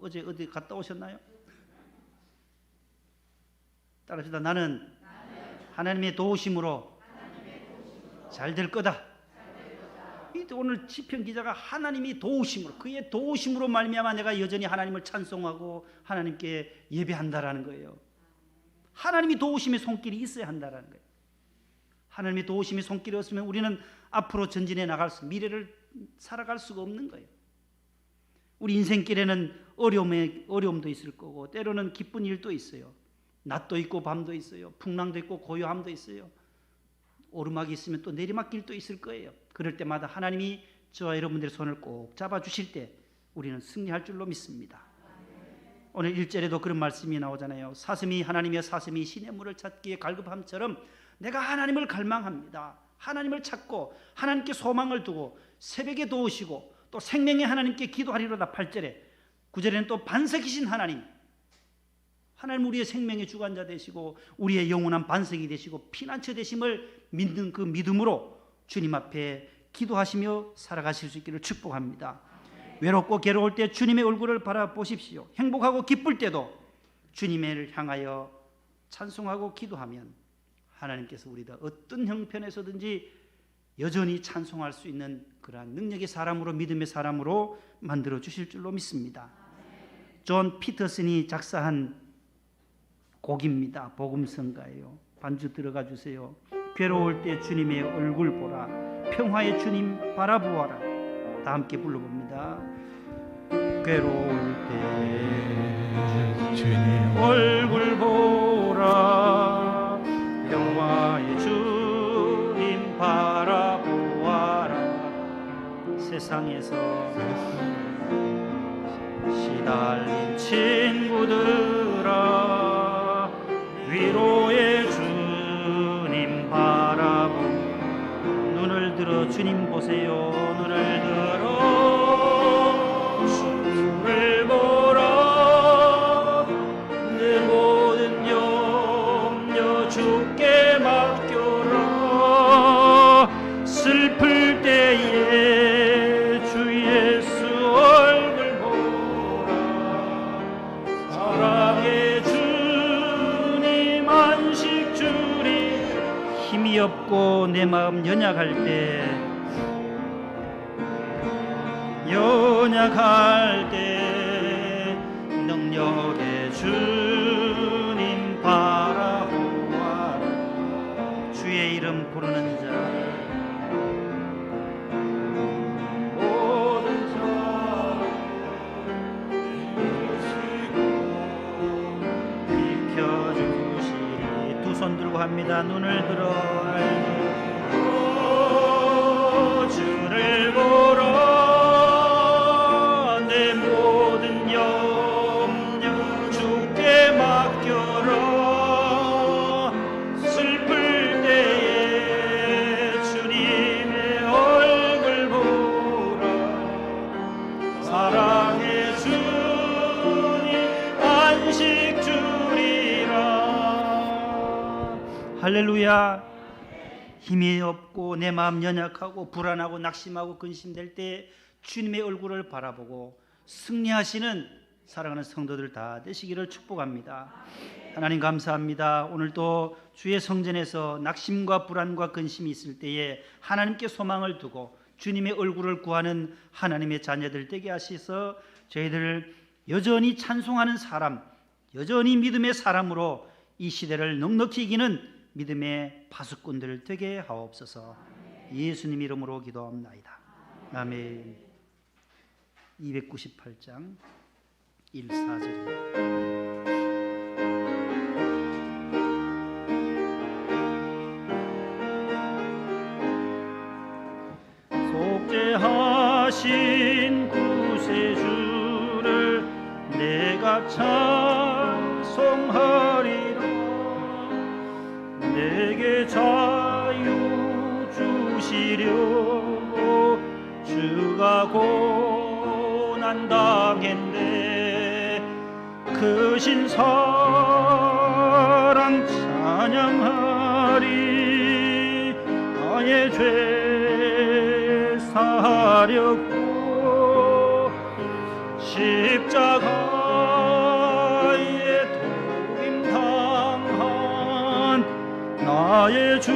어제 어디 갔다 오셨나요? 따라합시다. 나는 하나님의 도우심으로 잘 될 거다. 오늘 시편 기자가 하나님이 도우심으로, 그의 도우심으로 말미암아 내가 여전히 하나님을 찬송하고 하나님께 예배한다라는 거예요. 하나님이 도우심의 손길이 있어야 한다라는 거예요. 하나님의 도우심의 손길이 없으면 우리는 앞으로 전진해 나갈 미래를 살아갈 수가 없는 거예요. 우리 인생길에는 어려움도 있을 거고 때로는 기쁜 일도 있어요. 낮도 있고 밤도 있어요. 풍랑도 있고 고요함도 있어요. 오르막이 있으면 또 내리막길도 있을 거예요. 그럴 때마다 하나님이 저와 여러분들의 손을 꼭 잡아주실 때 우리는 승리할 줄로 믿습니다. 오늘 1절에도 그런 말씀이 나오잖아요. 사슴이 하나님의 사슴이 시냇물을 찾기에 갈급함처럼 내가 하나님을 갈망합니다. 하나님을 찾고 하나님께 소망을 두고 새벽에 도우시고 또 생명의 하나님께 기도하리로다. 8절에 9절에는 또 반석이신 하나님 우리의 생명의 주관자 되시고 우리의 영원한 반석이 되시고 피난처 되심을 믿는 그 믿음으로 주님 앞에 기도하시며 살아가실 수 있기를 축복합니다. 외롭고 괴로울 때 주님의 얼굴을 바라보십시오. 행복하고 기쁠 때도 주님을 향하여 찬송하고 기도하면 하나님께서 우리가 어떤 형편에서든지 여전히 찬송할 수 있는 그러한 능력의 사람으로, 믿음의 사람으로 만들어 주실 줄로 믿습니다. 존 피터슨이 작사한 곡입니다. 복음성가예요. 반주 들어가 주세요. 괴로울 때 주님의 얼굴 보라, 평화의 주님 바라보아라. 다 함께 불러봅니다. 괴로울 때 주님 얼굴 보라, 평화의 주님 바라보아라. 세상에서 시달린 친구들아, 위로의 주님 바라보. 눈을 들어 주님 보세요. 눈을 들어 주를 보라. 내 모든 염려 주께 맡겨라. 슬플 때에 주 예수 얼굴 보라. 사랑의 주님 안식 주리. 힘이 없고 내 마음 연약할 때 능력의 주님 바라보아. 주의 이름 부르는 자 모든 자 비켜주시리. 두 손 들고 합니다. 눈을 들어 주를 보라. 내 모든 염려 주께 맡겨라. 슬플 때에 주님의 얼굴 보라. 사랑의 주님 안식 주리라. 할렐루야. 힘이 없고 내 마음 연약하고 불안하고 낙심하고 근심될 때 주님의 얼굴을 바라보고 승리하시는 사랑하는 성도들 다 되시기를 축복합니다. 하나님 감사합니다. 오늘도 주의 성전에서 낙심과 불안과 근심이 있을 때에 하나님께 소망을 두고 주님의 얼굴을 구하는 하나님의 자녀들 되게 하셔서 저희들을 여전히 찬송하는 사람, 여전히 믿음의 사람으로 이 시대를 넉넉히 이기는 믿음의 파수꾼들 되게 하옵소서. 예수님 이름으로 기도합나이다. 아멘. 298장 1-4절. 속죄하신 구세주를 내가 찬송하리라. 내게 자유 주시려 주가 고난 당했네. 그 신사랑 찬양하리. 나의 죄 사하려고 십자가에 도임당한 나의 주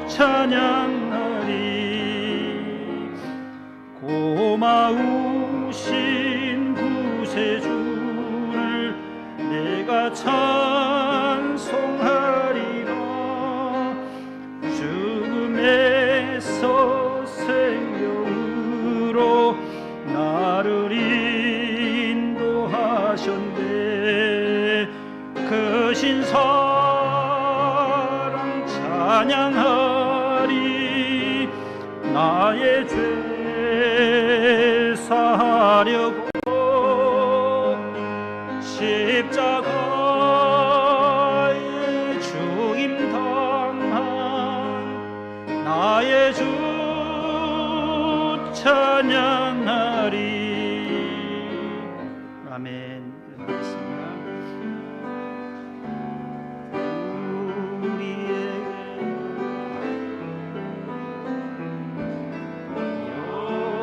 찬양하리. 고마우신 구세주를 내가 찬송하리라. 죽음에서 생명으로 나를 인도하셨네. 그 신사랑 찬양하리. 나의 죄 사하려고 십자가에 죽임당한 나의 주 찬양하리. 아멘. 그렇습니다.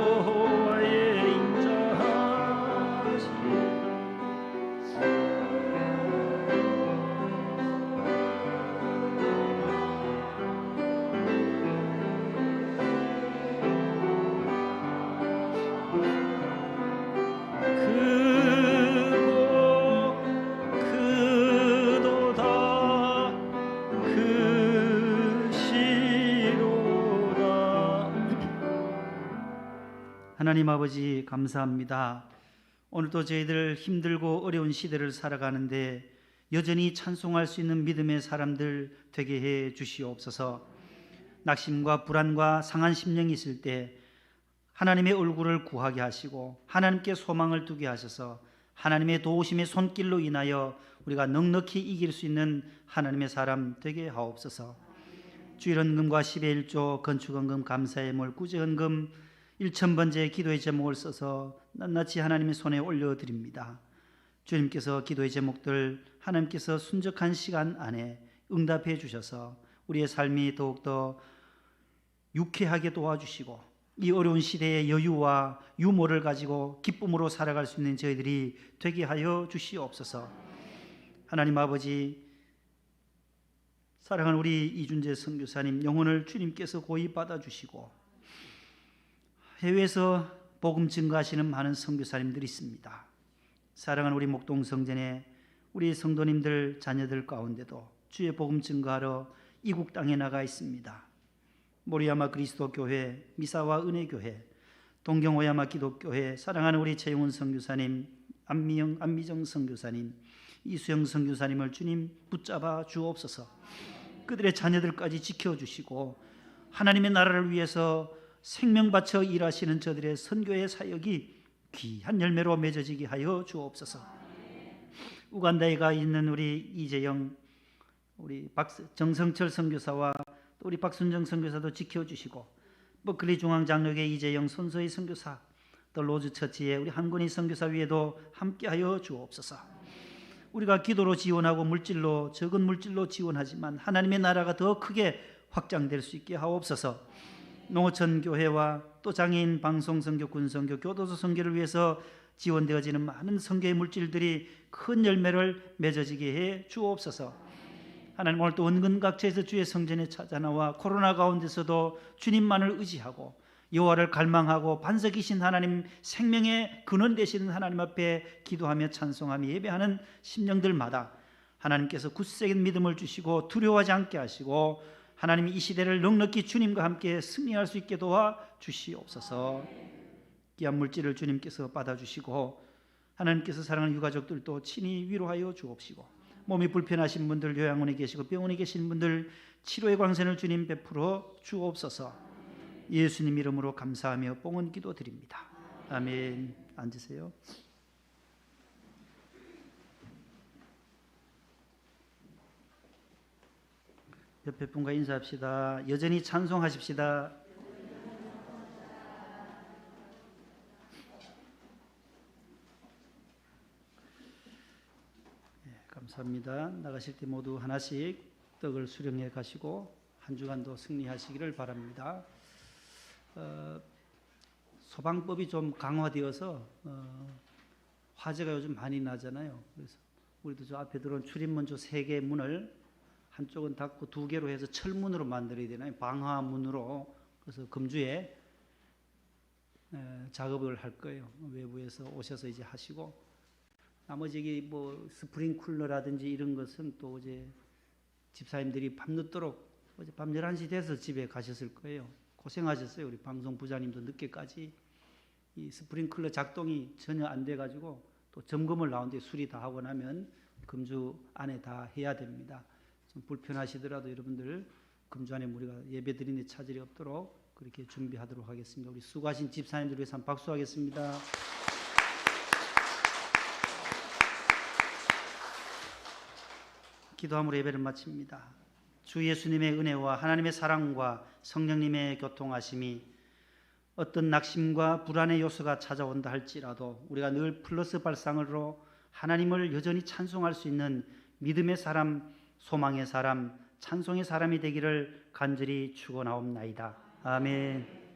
여호와의 인자하시 하나님 아버지 감사합니다. 오늘도 저희들 힘들고 어려운 시대를 살아가는데 여전히 찬송할 수 있는 믿음의 사람들 되게 해 주시옵소서. 낙심과 불안과 상한 심령이 있을 때 하나님의 얼굴을 구하게 하시고 하나님께 소망을 두게 하셔서 하나님의 도우심의 손길로 인하여 우리가 넉넉히 이길 수 있는 하나님의 사람 되게 하옵소서. 주일헌금과 10의 1조 건축헌금 감사의 몰 구제헌금 1000번째 기도의 제목을 써서 낱낱이 하나님의 손에 올려드립니다. 주님께서 기도의 제목들 하나님께서 순적한 시간 안에 응답해 주셔서 우리의 삶이 더욱더 유쾌하게 도와주시고 이 어려운 시대의 여유와 유머를 가지고 기쁨으로 살아갈 수 있는 저희들이 되게 하여 주시옵소서. 하나님 아버지, 사랑하는 우리 이준재 선교사님 영혼을 주님께서 고이 받아주시고 해외에서 복음 증거하시는 많은 선교사님들이 있습니다. 사랑하는 우리 목동 성전에 우리 성도님들 자녀들 가운데도 주의 복음 증거하러 이국 땅에 나가 있습니다. 모리야마 그리스도 교회, 미사와 은혜 교회, 동경오야마 기독교회, 사랑하는 우리 최용훈 선교사님, 안미정 선교사님, 이수영 선교사님을 주님 붙잡아 주옵소서. 그들의 자녀들까지 지켜주시고 하나님의 나라를 위해서 생명 바쳐 일하시는 저들의 선교의 사역이 귀한 열매로 맺어지게 하여 주옵소서. 우간다에 가 있는 우리 이재영, 우리 정성철 선교사와 또 우리 박순정 선교사도 지켜주시고 버클리 중앙장로교회 이재영 손서희 선교사, 또 로즈처치의 우리 한건희 선교사 위에도 함께하여 주옵소서. 우리가 기도로 지원하고 물질로, 적은 물질로 지원하지만 하나님의 나라가 더 크게 확장될 수 있게 하옵소서. 농어촌 교회와 또 장애인 방송 선교, 군선교, 교도소 선교를 위해서 지원되어지는 많은 선교의 물질들이 큰 열매를 맺어지게 해 주옵소서. 하나님, 오늘 또 원근각처에서 주의 성전에 찾아나와 코로나 가운데서도 주님만을 의지하고 여호와를 갈망하고 반석이신 하나님, 생명의 근원 되시는 하나님 앞에 기도하며 찬송하며 예배하는 심령들마다 하나님께서 굳세긴 믿음을 주시고 두려워하지 않게 하시고 하나님이 이 시대를 넉넉히 주님과 함께 승리할 수 있게 도와 주시옵소서. 귀한 물질을 주님께서 받아주시고 하나님께서 사랑하는 유가족들도 친히 위로하여 주옵시고 몸이 불편하신 분들, 요양원에 계시고 병원에 계신 분들 치료의 광선을 주님 베풀어 주옵소서. 예수님 이름으로 감사하며 뽕은 기도 드립니다. 아멘. 앉으세요. 옆에 분과 인사합시다. 여전히 찬송하십시다. 감사합니다. 나가실 때 모두 하나씩 떡을 수령해 가시고 한 주간도 승리하시기를 바랍니다. 소방법이 좀 강화되어서 화재가 요즘 많이 나잖아요. 그래서 우리도 저 앞에 들어온 출입문 저 3개 문을 한쪽은 닫고 2개로 해서 철문으로 만들어야 되나요? 방화문으로. 그래서 금주에 작업을 할 거예요. 외부에서 오셔서 이제 하시고, 나머지 뭐 스프링쿨러라든지 이런 것은 또 이제 집사님들이 밤늦도록 어제 밤 11시 돼서 집에 가셨을 거예요. 고생하셨어요. 우리 방송 부장님도 늦게까지 이 스프링클러 작동이 전혀 안 돼가지고 또 점검을 나오는데 수리 다 하고 나면 금주 안에 다 해야 됩니다. 좀 불편하시더라도 여러분들 금주 안에 우리가 예배 드리는 데 차질이 없도록 그렇게 준비하도록 하겠습니다. 우리 수고하신 집사님들 위해서 한번 박수하겠습니다. 기도함으로 예배를 마칩니다. 주 예수님의 은혜와 하나님의 사랑과 성령님의 교통하심이 어떤 낙심과 불안의 요소가 찾아온다 할지라도 우리가 늘 플러스 발상으로 하나님을 여전히 찬송할 수 있는 믿음의 사람, 소망의 사람, 찬송의 사람이 되기를 간절히 축원하옵나이다. 아멘.